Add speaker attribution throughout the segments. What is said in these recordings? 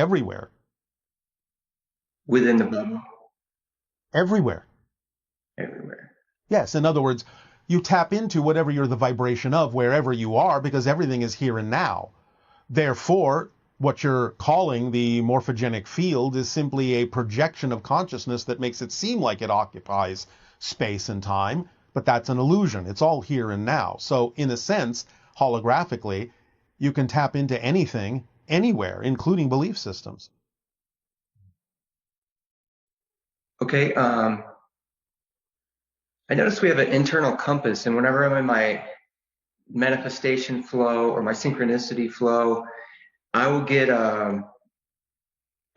Speaker 1: everywhere.
Speaker 2: Within the bubble?
Speaker 1: Everywhere.
Speaker 2: Everywhere.
Speaker 1: Yes, in other words, you tap into whatever you're the vibration of wherever you are because everything is here and now. Therefore, what you're calling the morphogenic field is simply a projection of consciousness that makes it seem like it occupies space and time, but that's an illusion. It's all here and now. So, in a sense, holographically, you can tap into anything, anywhere, including belief systems.
Speaker 2: Okay, I notice we have an internal compass, and whenever I'm in my manifestation flow or my synchronicity flow, I will get a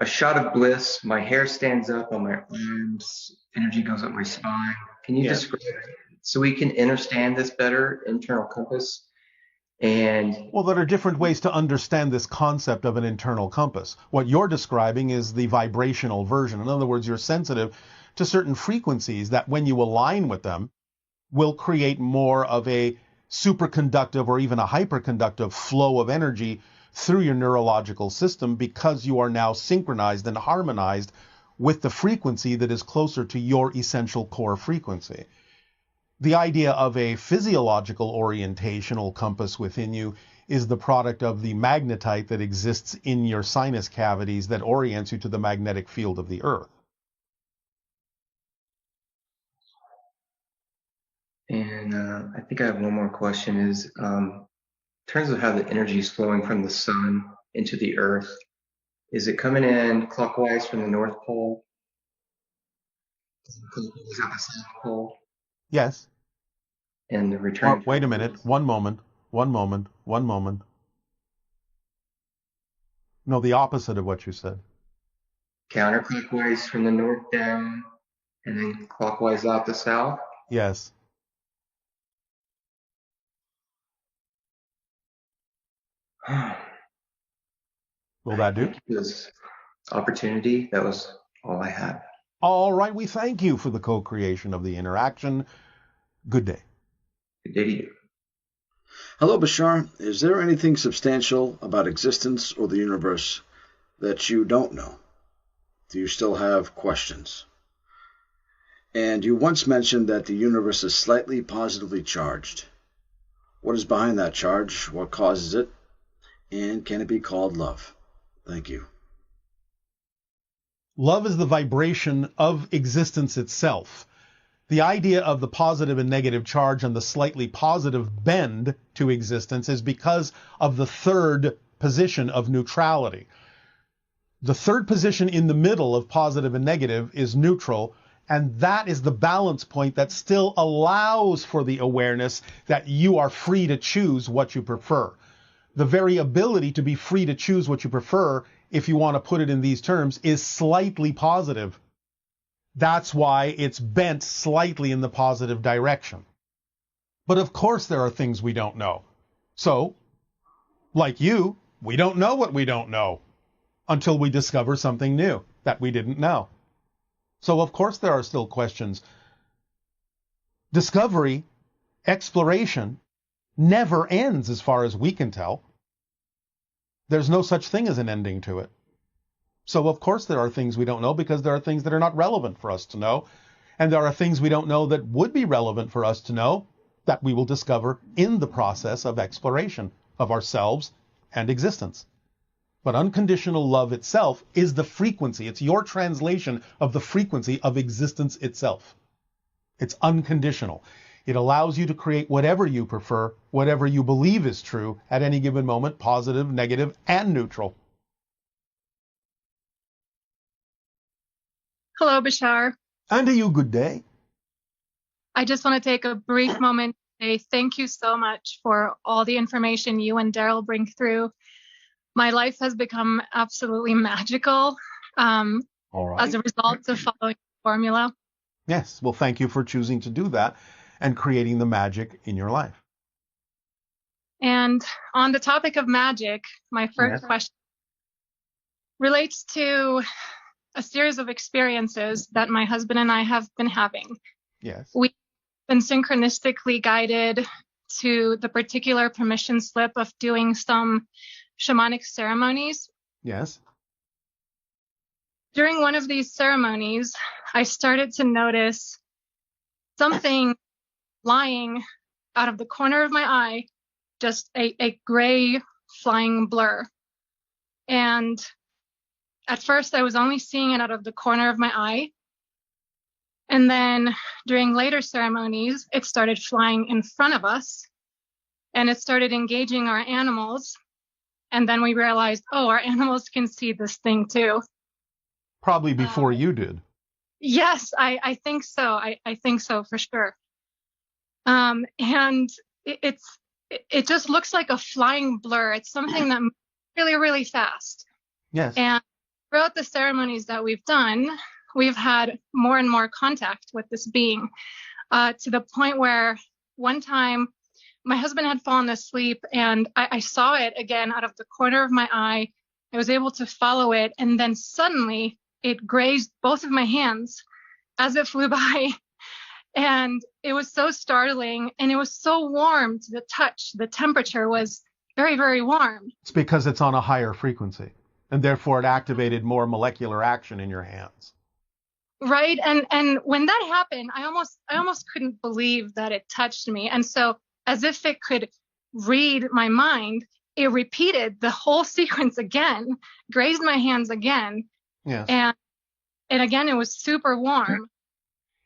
Speaker 2: shot of bliss. My hair stands up on my arms, energy goes up my spine. Can you
Speaker 1: Yes.
Speaker 2: describe it so we can understand this better, internal compass? And
Speaker 1: Well, there are different ways to understand this concept of an internal compass. What you're describing is the vibrational version. In other words, you're sensitive to certain frequencies that when you align with them will create more of a superconductive or even a hyperconductive flow of energy through your neurological system because you are now synchronized and harmonized with the frequency that is closer to your essential core frequency. The idea of a physiological orientational compass within you is the product of the magnetite that exists in your sinus cavities that orients you to the magnetic field of the earth.
Speaker 2: I think I have one more question is, in terms of how the energy is flowing from the sun into the earth, is it coming in clockwise from the North Pole? Is it out the South Pole?
Speaker 1: Yes.
Speaker 2: And the
Speaker 1: Well,
Speaker 2: returning
Speaker 1: wait a minute. One moment. One moment. One moment. No, the opposite of what you said.
Speaker 2: counterclockwise from the north down, and then clockwise out the south.
Speaker 1: Yes. Will that do?
Speaker 2: Thank you for this opportunity. That was all I had.
Speaker 1: All right. We thank you for the co-creation of the interaction. Good day.
Speaker 2: Good day to you.
Speaker 3: Hello, Bashar. Is there anything substantial about existence or the universe that you don't know? Do you still have questions? And you once mentioned that the universe is slightly positively charged. What is behind that charge? What causes it? And can it be called love? Thank you.
Speaker 1: Love is the vibration of existence itself. The idea of the positive and negative charge and the slightly positive bend to existence is because of the third position of neutrality. The third position in the middle of positive and negative is neutral, and that is the balance point that still allows for the awareness that you are free to choose what you prefer. The very ability to be free to choose what you prefer, if you want to put it in these terms, is slightly positive. That's why it's bent slightly in the positive direction. But of course there are things we don't know. So, like you, we don't know what we don't know until we discover something new that we didn't know. So of course there are still questions. Discovery, exploration, never ends as far as we can tell. There's no such thing as an ending to it. So of course there are things we don't know because there are things that are not relevant for us to know. And there are things we don't know that would be relevant for us to know that we will discover in the process of exploration of ourselves and existence. But unconditional love itself is the frequency. It's your translation of the frequency of existence itself. It's unconditional. It allows you to create whatever you prefer, whatever you believe is true at any given moment, positive, negative, and neutral.
Speaker 4: Hello, Bashar.
Speaker 1: And to you, good day.
Speaker 4: I just want to take a brief moment to say thank you so much for all the information you and Darryl bring through. My life has become absolutely magical
Speaker 1: All right.
Speaker 4: as a result of following the formula.
Speaker 1: Yes, well, thank you for choosing to do that and creating the magic in your life.
Speaker 4: And on the topic of magic, my first question relates to a series of experiences that my husband and I have been having.
Speaker 1: Yes.
Speaker 4: We've been synchronistically guided to the particular permission slip of doing some shamanic ceremonies.
Speaker 1: Yes.
Speaker 4: during one of these ceremonies, I started to notice something flying out of the corner of my eye, just a gray flying blur. And at first I was only seeing it out of the corner of my eye. And then during later ceremonies, it started flying in front of us and it started engaging our animals. And then we realized, oh, our animals can see this thing too.
Speaker 1: Probably before you did.
Speaker 4: Yes, I think so. I think so for sure. And it just looks like a flying blur. It's something that moves really, really fast.
Speaker 1: Yes.
Speaker 4: And throughout the ceremonies that we've done, we've had more and more contact with this being, to the point where one time my husband had fallen asleep and I saw it again out of the corner of my eye. I was able to follow it, and then suddenly it grazed both of my hands as it flew by. And it was so startling, and it was so warm to the touch. The temperature was very, very warm.
Speaker 1: It's because it's on a higher frequency, and therefore it activated more molecular action in your hands.
Speaker 4: Right. And when that happened, I almost couldn't believe that it touched me. And so, as if it could read my mind, it repeated the whole sequence again, grazed my hands again.
Speaker 1: Yes.
Speaker 4: And again, it was super warm.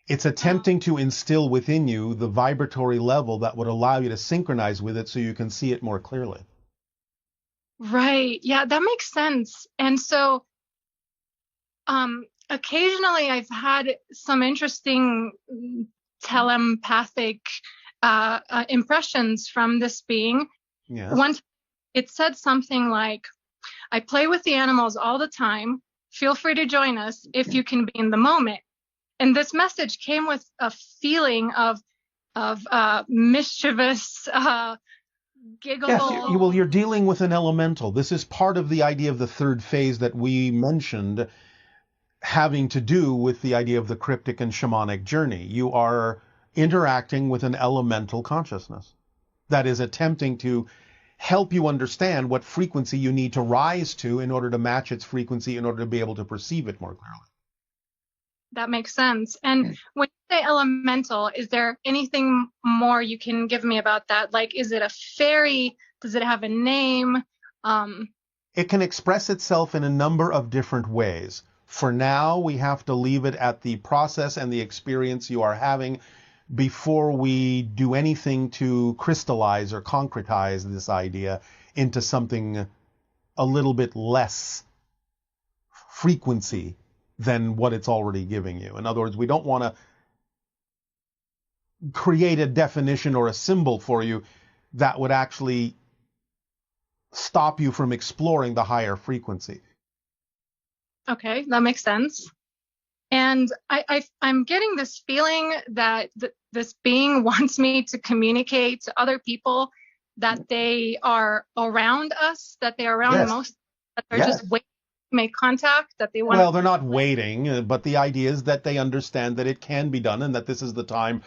Speaker 1: It's attempting to instill within you the vibratory level that would allow you to synchronize with it so you can see it more clearly.
Speaker 4: Right. Yeah, that makes sense. And so occasionally I've had some interesting telepathic impressions from this being.
Speaker 1: Yes.
Speaker 4: Once it said something like, I play with the animals all the time. Feel free to join us if you can be in the moment. And this message came with a feeling of mischievous giggle.
Speaker 1: Yes, well, you're dealing with an elemental. This is part of the idea of the third phase that we mentioned, having to do with the idea of the cryptic and shamanic journey. You are interacting with an elemental consciousness that is attempting to help you understand what frequency you need to rise to in order to match its frequency in order to be able to perceive it more clearly.
Speaker 4: That makes sense. And when you say elemental, is there anything more you can give me about that? Like, is it a fairy? Does it have a name?
Speaker 1: It can express itself in a number of different ways. For now, we have to leave it at the process and the experience you are having before we do anything to crystallize or concretize this idea into something a little bit less frequency than what it's already giving you. In other words, we don't want to create a definition or a symbol for you that would actually stop you from exploring the higher frequency.
Speaker 4: Okay, that makes sense. And I'm getting this feeling that this being wants me to communicate to other people that they are around us, that they are around
Speaker 1: Yes.
Speaker 4: most, that they're just waiting to make contact, that they want.
Speaker 1: Well, they're not waiting, but the idea is that they understand that it can be done and that this is the time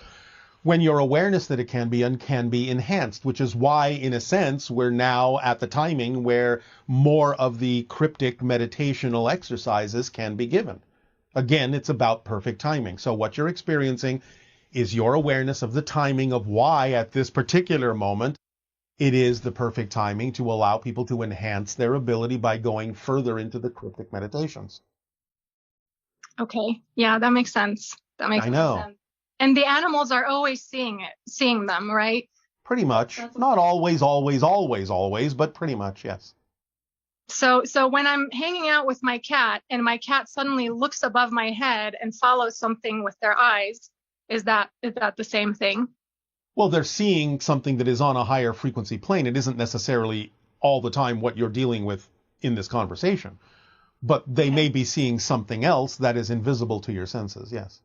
Speaker 1: when your awareness that it can be done can be enhanced, which is why, in a sense, we're now at the timing where more of the cryptic meditational exercises can be given. Again, it's about perfect timing. So what you're experiencing is your awareness of the timing of why at this particular moment it is the perfect timing to allow people to enhance their ability by going further into the cryptic meditations.
Speaker 4: Okay. Yeah, that makes sense. That makes
Speaker 1: I know.
Speaker 4: sense. And the animals are always seeing them, right?
Speaker 1: Pretty much. Not always, but pretty much, yes.
Speaker 4: So when I'm hanging out with my cat and my cat suddenly looks above my head and follows something with their eyes, is that the same thing?
Speaker 1: Well, they're seeing something that is on a higher frequency plane. It isn't necessarily all the time what you're dealing with in this conversation, but they may be seeing something else that is invisible to your senses, yes.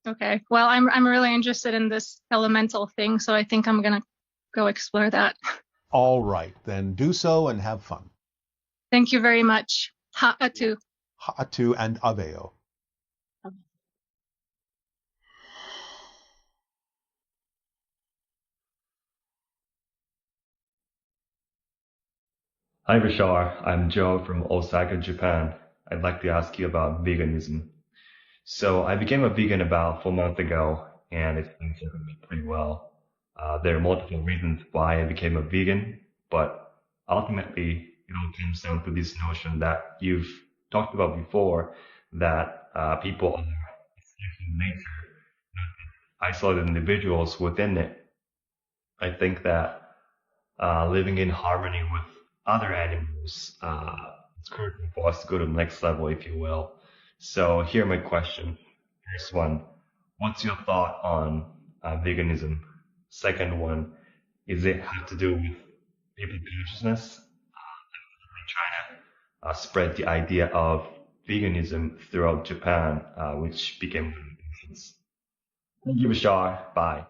Speaker 4: Okay. Well, I'm really interested in this elemental thing, so I think I'm going to go explore that.
Speaker 1: All right, then do so and have fun.
Speaker 4: Thank you very much. Ha'atu.
Speaker 1: Ha'atu and aveo.
Speaker 5: Hi Bashar, I'm Joe from Osaka, Japan. I'd like to ask you about veganism. So I became a vegan about 4 months ago, and it's been serving me pretty well. There are multiple reasons why I became a vegan, but ultimately it all comes down to this notion that you've talked about before, that people are in nature, isolated individuals within it. I think that living in harmony with other animals, it's critical for us to go to the next level, if you will. So here are my question. First one, what's your thought on veganism? Second one, is it have to do with people consciousness? Trying to spread the idea of veganism throughout Japan, which became one of the things. Thank you, Bashar. Bye.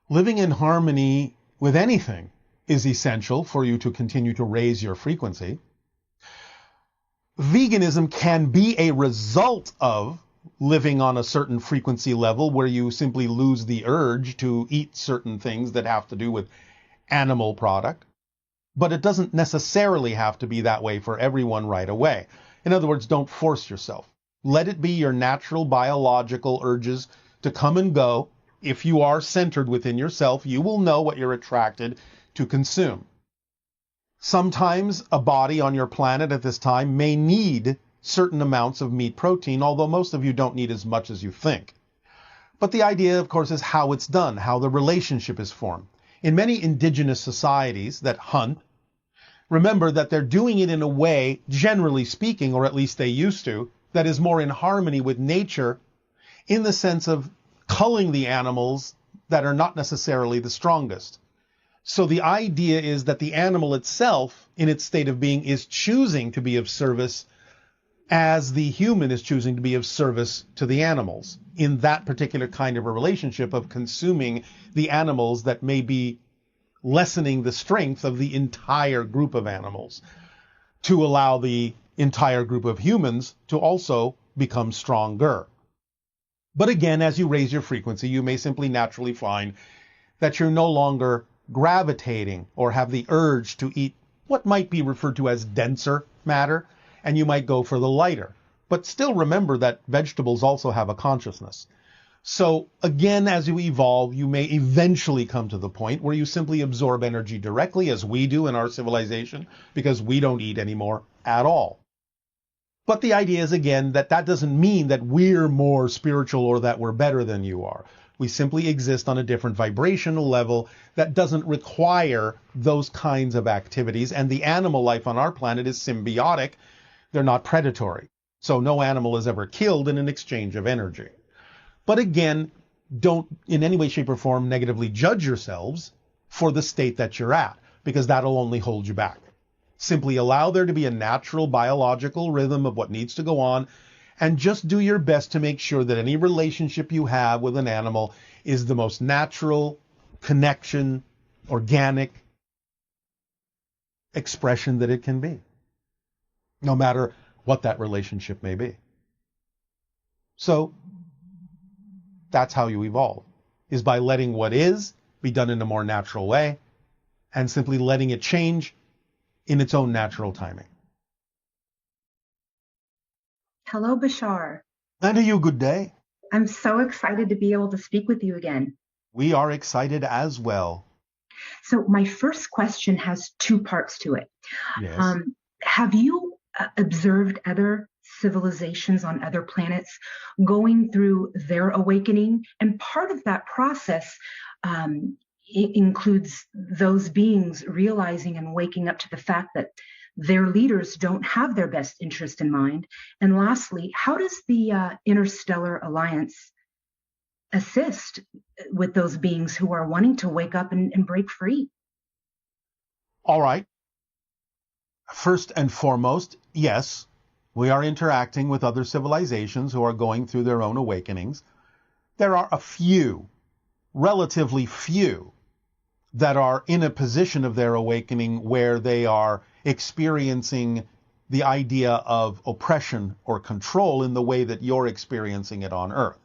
Speaker 1: Living in harmony with anything is essential for you to continue to raise your frequency. Veganism can be a result of living on a certain frequency level where you simply lose the urge to eat certain things that have to do with animal product. But it doesn't necessarily have to be that way for everyone right away. In other words, don't force yourself. Let it be your natural biological urges to come and go. If you are centered within yourself, you will know what you're attracted to consume. Sometimes a body on your planet at this time may need certain amounts of meat protein, although most of you don't need as much as you think. But the idea, of course, is how it's done, how the relationship is formed. In many indigenous societies that hunt, remember that they're doing it in a way, generally speaking, or at least they used to, that is more in harmony with nature in the sense of culling the animals that are not necessarily the strongest. So the idea is that the animal itself, in its state of being, is choosing to be of service as the human is choosing to be of service to the animals in that particular kind of a relationship of consuming the animals that may be lessening the strength of the entire group of animals to allow the entire group of humans to also become stronger. But again, as you raise your frequency, you may simply naturally find that you're no longer gravitating or have the urge to eat what might be referred to as denser matter, and you might go for the lighter. But still remember that vegetables also have a consciousness. So again, as you evolve, you may eventually come to the point where you simply absorb energy directly, as we do in our civilization, because we don't eat anymore at all. But the idea is, again, that that doesn't mean that we're more spiritual or that we're better than you are. We simply exist on a different vibrational level that doesn't require those kinds of activities. And the animal life on our planet is symbiotic. They're not predatory. So no animal is ever killed in an exchange of energy. But again, don't in any way, shape, or form negatively judge yourselves for the state that you're at, because that'll only hold you back. Simply allow there to be a natural biological rhythm of what needs to go on, and just do your best to make sure that any relationship you have with an animal is the most natural connection, organic expression that it can be, no matter what that relationship may be. So that's how you evolve, is by letting what is be done in a more natural way and simply letting it change in its own natural timing.
Speaker 6: Hello, Bashar.
Speaker 1: And to you, good day.
Speaker 6: I'm so excited to be able to speak with you again.
Speaker 1: We are excited as well.
Speaker 6: So my first question has two parts to it.
Speaker 1: Yes.
Speaker 6: Have you observed other civilizations on other planets going through their awakening? And part of that process it includes those beings realizing and waking up to the fact that their leaders don't have their best interest in mind. And lastly, how does the Interstellar Alliance assist with those beings who are wanting to wake up and break free?
Speaker 1: All right. First and foremost, yes, we are interacting with other civilizations who are going through their own awakenings. There are a few, relatively few, that are in a position of their awakening where they are experiencing the idea of oppression or control in the way that you're experiencing it on Earth.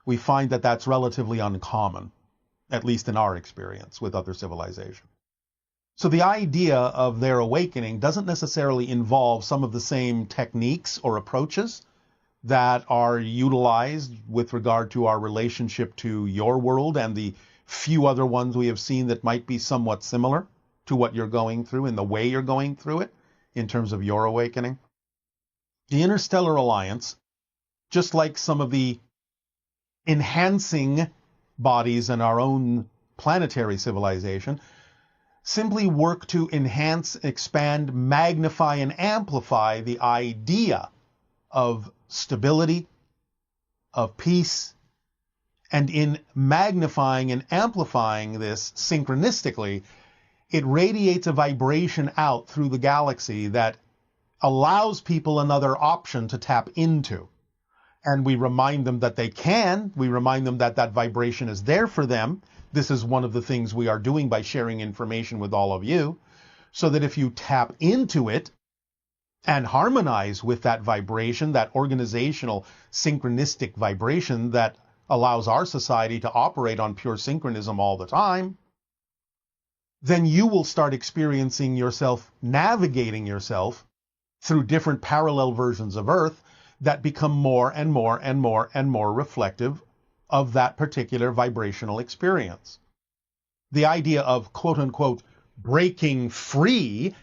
Speaker 1: We find that that's relatively uncommon, at least in our experience with other civilizations. So the idea of their awakening doesn't necessarily involve some of the same techniques or approaches that are utilized with regard to our relationship to your world and the few other ones we have seen that might be somewhat similar to what you're going through and the way you're going through it in terms of your awakening. The Interstellar Alliance, just like some of the enhancing bodies in our own planetary civilization, simply work to enhance, expand, magnify, and amplify the idea of stability, of peace, and in magnifying and amplifying this synchronistically, it radiates a vibration out through the galaxy that allows people another option to tap into. And we remind them that they can. We remind them that that vibration is there for them. This is one of the things we are doing by sharing information with all of you, so that if you tap into it and harmonize with that vibration, that organizational synchronistic vibration that allows our society to operate on pure synchronism all the time, then you will start experiencing yourself, navigating yourself through different parallel versions of Earth that become more and more and more and more reflective of that particular vibrational experience. The idea of quote unquote breaking free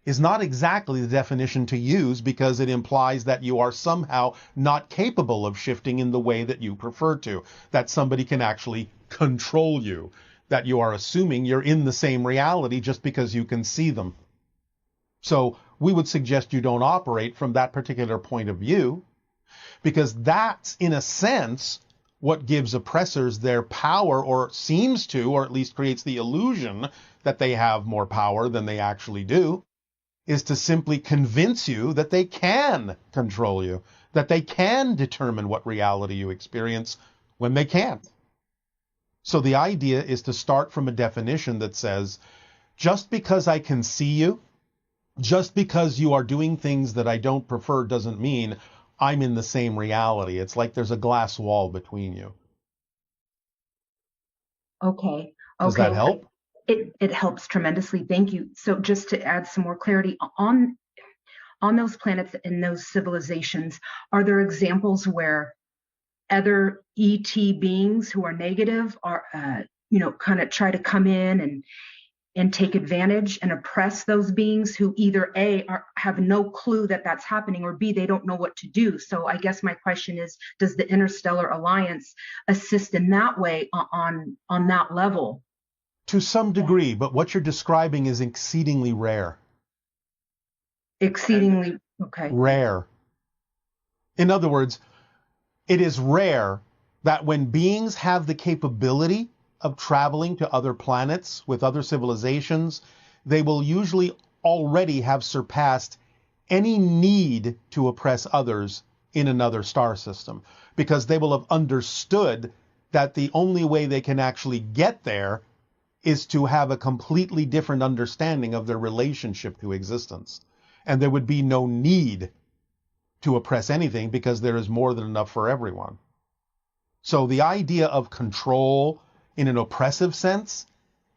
Speaker 1: is not exactly the definition to use, because it implies that you are somehow not capable of shifting in the way that you prefer to, that somebody can actually control you, that you are assuming you're in the same reality just because you can see them. So we would suggest you don't operate from that particular point of view, because that's, in a sense, what gives oppressors their power, or seems to, or at least creates the illusion that they have more power than they actually do, is to simply convince you that they can control you, that they can determine what reality you experience when they can't. So the idea is to start from a definition that says, just because I can see you, just because you are doing things that I don't prefer, doesn't mean I'm in the same reality. It's like there's a glass wall between you.
Speaker 6: Okay.
Speaker 1: Does that help?
Speaker 6: It helps tremendously. Thank you. So just to add some more clarity on those planets and those civilizations, are there examples where other ET beings who are negative are, kind of try to come in and take advantage and oppress those beings who either A, have no clue that that's happening, or B, they don't know what to do? So I guess my question is, does the Interstellar Alliance assist in that way on that level?
Speaker 1: To some degree, but what you're describing is exceedingly rare.
Speaker 6: Exceedingly, okay.
Speaker 1: Rare. In other words, it is rare that when beings have the capability of traveling to other planets with other civilizations, they will usually already have surpassed any need to oppress others in another star system, because they will have understood that the only way they can actually get there is to have a completely different understanding of their relationship to existence. And there would be no need to oppress anything, because there is more than enough for everyone. So the idea of control in an oppressive sense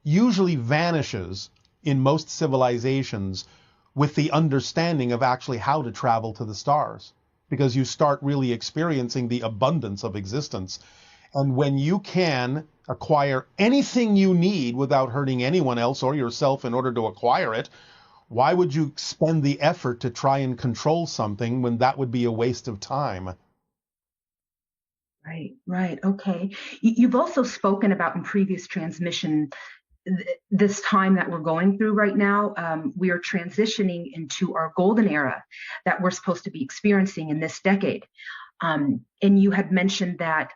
Speaker 1: usually vanishes in most civilizations with the understanding of actually how to travel to the stars, because you start really experiencing the abundance of existence. And when you can acquire anything you need without hurting anyone else or yourself in order to acquire it, why would you spend the effort to try and control something when that would be a waste of time?
Speaker 6: Right. Okay. You've also spoken about in previous transmission this time that we're going through right now. We are transitioning into our golden era that we're supposed to be experiencing in this decade. And you had mentioned that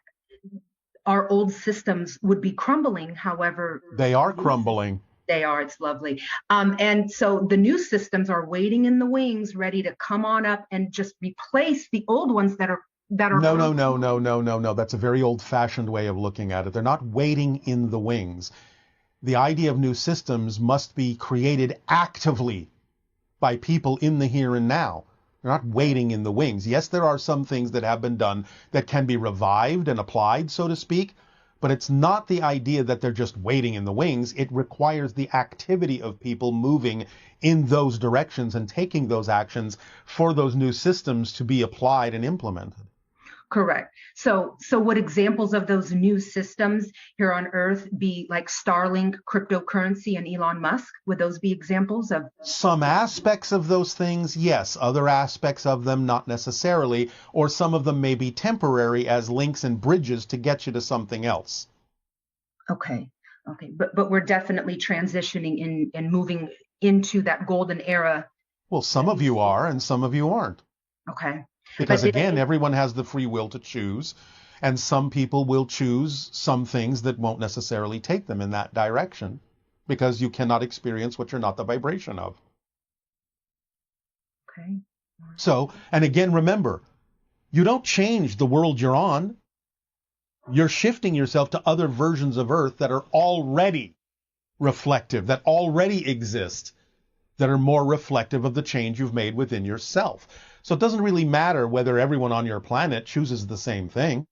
Speaker 6: our old systems would be crumbling. However,
Speaker 1: they are crumbling.
Speaker 6: They are. It's lovely. And so the new systems are waiting in the wings, ready to come on up and just replace the old ones that are.
Speaker 1: No. That's a very old-fashioned way of looking at it. They're not waiting in the wings. The idea of new systems must be created actively by people in the here and now. They're not waiting in the wings. Yes, there are some things that have been done that can be revived and applied, so to speak, But it's not the idea that they're just waiting in the wings. It requires the activity of people moving in those directions and taking those actions for those new systems to be applied and implemented.
Speaker 6: Correct. So would examples of those new systems here on Earth be like Starlink, cryptocurrency, and Elon Musk? Would those be examples of?
Speaker 1: Some aspects of those things, yes. Other aspects of them, not necessarily. Or some of them may be temporary as links and bridges to get you to something else.
Speaker 6: Okay. But we're definitely transitioning in and moving into that golden era.
Speaker 1: Well, some of you are and some of you aren't.
Speaker 6: Okay.
Speaker 1: Because again, everyone has the free will to choose, and some people will choose some things that won't necessarily take them in that direction, because you cannot experience what you're not the vibration of.
Speaker 6: Okay.
Speaker 1: So, and again, remember, you don't change the world you're on. You're shifting yourself to other versions of Earth that are already reflective, that already exist, that are more reflective of the change you've made within yourself. So it doesn't really matter whether everyone on your planet chooses the same thing.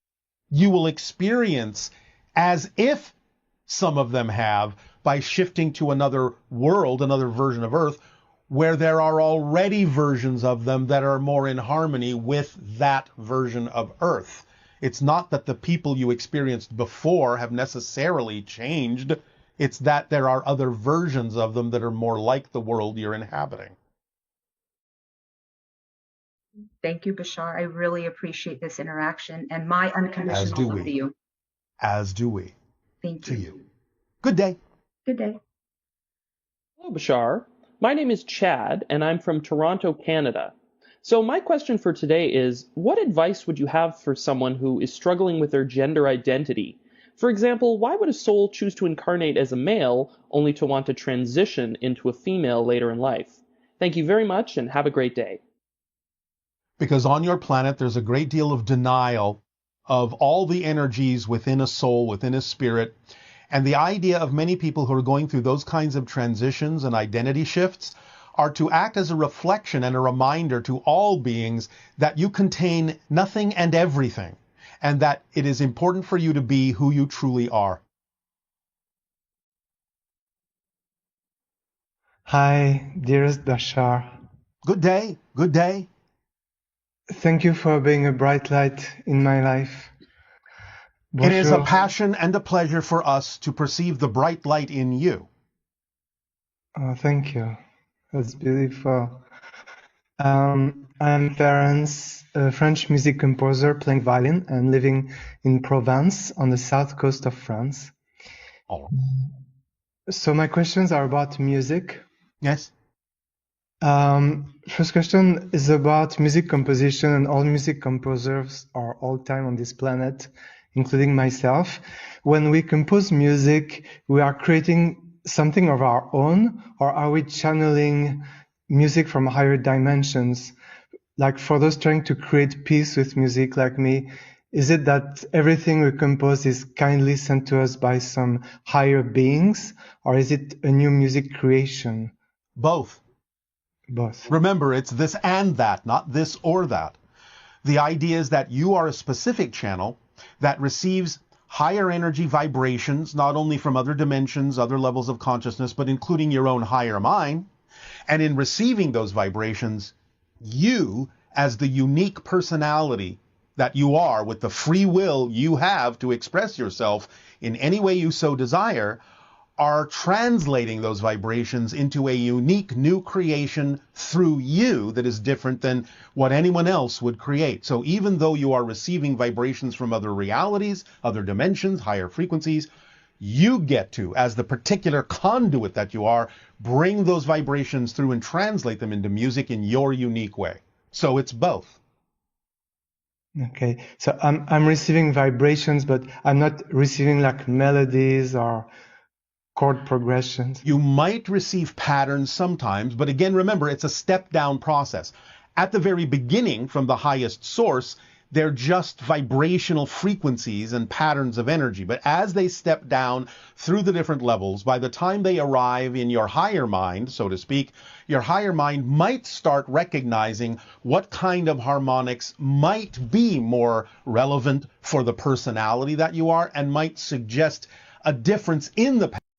Speaker 1: You will experience as if some of them have by shifting to another world, another version of Earth, where there are already versions of them that are more in harmony with that version of Earth. It's not that the people you experienced before have necessarily changed. It's that there are other versions of them that are more like the world you're inhabiting.
Speaker 6: Thank you, Bashar. I really appreciate this interaction and my unconditional love to you.
Speaker 1: As do we.
Speaker 6: Thank you.
Speaker 1: To you. Good day.
Speaker 6: Good day.
Speaker 7: Hello, Bashar. My name is Chad, and I'm from Toronto, Canada. So my question for today is, what advice would you have for someone who is struggling with their gender identity? For example, why would a soul choose to incarnate as a male only to want to transition into a female later in life? Thank you very much, and have a great day.
Speaker 1: Because on your planet, there's a great deal of denial of all the energies within a soul, within a spirit. And the idea of many people who are going through those kinds of transitions and identity shifts are to act as a reflection and a reminder to all beings that you contain nothing and everything, and that it is important for you to be who you truly are.
Speaker 8: Hi, dearest Bashar.
Speaker 1: Good day. Good day.
Speaker 8: Thank you for being a bright light in my life.
Speaker 1: Bonjour. It is a passion and a pleasure for us to perceive the bright light in you.
Speaker 8: Oh, thank you. That's beautiful. I'm Terence, a French music composer playing violin and living in Provence on the south coast of France.
Speaker 1: Oh.
Speaker 8: So my questions are about music.
Speaker 1: Yes.
Speaker 8: First question is about music composition, and all music composers are all time on this planet, including myself. When we compose music, we are creating something of our own, or are we channeling music from higher dimensions? Like for those trying to create peace with music like me, is it that everything we compose is kindly sent to us by some higher beings, or is it a new music creation?
Speaker 1: Both.
Speaker 8: Both.
Speaker 1: Remember, it's this and that, not this or that. The idea is that you are a specific channel that receives higher energy vibrations, not only from other dimensions, other levels of consciousness, but including your own higher mind. And in receiving those vibrations, you, as the unique personality that you are, with the free will you have to express yourself in any way you so desire, are translating those vibrations into a unique new creation through you that is different than what anyone else would create. So even though you are receiving vibrations from other realities, other dimensions, higher frequencies, you get to, as the particular conduit that you are, bring those vibrations through and translate them into music in your unique way. So it's both.
Speaker 8: Okay, so I'm receiving vibrations, but I'm not receiving like melodies or chord progressions.
Speaker 1: You might receive patterns sometimes, but again, remember, it's a step-down process. At the very beginning, from the highest source, They're just vibrational frequencies and patterns of energy. But as they step down through the different levels, by the time they arrive in your higher mind, so to speak, your higher mind might start recognizing what kind of harmonics might be more relevant for the personality that you are and might suggest a difference in the